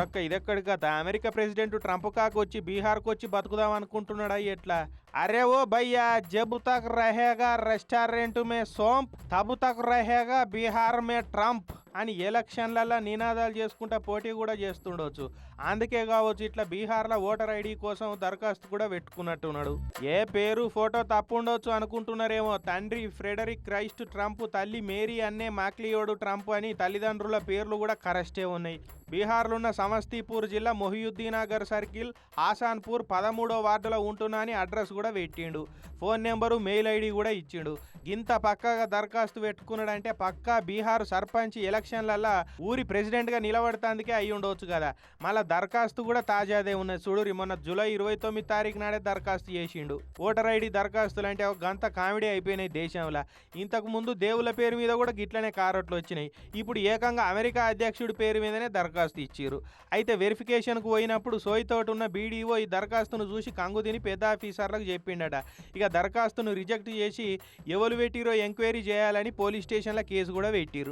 అక్క ఇదెక్కడి కథ? అమెరికా ప్రెసిడెంట్ ట్రంప్ కాకొచ్చి బీహార్కి వచ్చి బతుకుదాం అనుకుంటున్నాడా ఎట్లా? అరే ఓ భయ్యా, జబ్ తక్ రహేగా రెస్టారెంట్ మే సోంప్ తబ్ తక్ రహేగా బీహార్ మే ట్రంప్ అని ఎలక్షన్లలో నినాదాలు చేసుకుంటా పోటీ కూడా చేస్తుండొచ్చు. అందుకే కావచ్చు ఇట్లా బీహార్లో ఓటర్ ఐడి కోసం దరఖాస్తు కూడా పెట్టుకున్నట్టున్నాడు. ఏ పేరు ఫోటో తప్పు ఉండొచ్చు అనుకుంటున్నారేమో. తండ్రి ఫ్రెడరిక్ క్రైస్ట్ ట్రంప్, తల్లి మేరీ అన్నే మాక్లియోడు ట్రంప్ అని తల్లిదండ్రుల పేర్లు కూడా కరెస్టే ఉన్నాయి. బీహార్లో ఉన్న సమస్తీపూర్ జిల్లా మొహియుద్దీనగర్ సర్కిల్ ఆసాన్పూర్ 13వ వార్డులో ఉంటున్నా అని అడ్రస్ కూడా పెట్టిండు. ఫోన్ నెంబరు, మెయిల్ ఐడి కూడా ఇచ్చిండు. ఇంత పక్కగా దరఖాస్తు పెట్టుకున్నాడంటే పక్కా బీహార్ సర్పంచ్ ఎలక్షన్లల్లా ఊరి ప్రెసిడెంట్గా నిలబడతాందుకే అయి ఉండవచ్చు కదా. మళ్ళీ దరఖాస్తు కూడా తాజాదే ఉన్నది చూడురి. మొన్న జూలై 29 తారీఖు నాడే దరఖాస్తు చేసిండు. ఓటర్ ఐడి దరఖాస్తులు అంటే ఒక గంత కామెడీ అయిపోయినాయి దేశంలో. ఇంతకు ముందు దేవుల పేరు మీద కూడా గిట్లనే కారట్లు వచ్చినాయి. ఇప్పుడు ఏకంగా అమెరికా అధ్యక్షుడి పేరు మీదనే దరఖాస్తు ఇచ్చిర్రు. అయితే వెరిఫికేషన్కు పోయినప్పుడు సోయితోటి ఉన్న బీడీఓ ఈ దరఖాస్తును చూసి కంగుదిని పెద్ద ఆఫీసర్లకు చెప్పిండట. ఇక దరఖాస్తును రిజెక్ట్ చేసి ఎవరు పెట్టిరో ఎంక్వైరీ చేయాలని పోలీస్ స్టేషన్లో కేసు కూడా పెట్టిర్రు.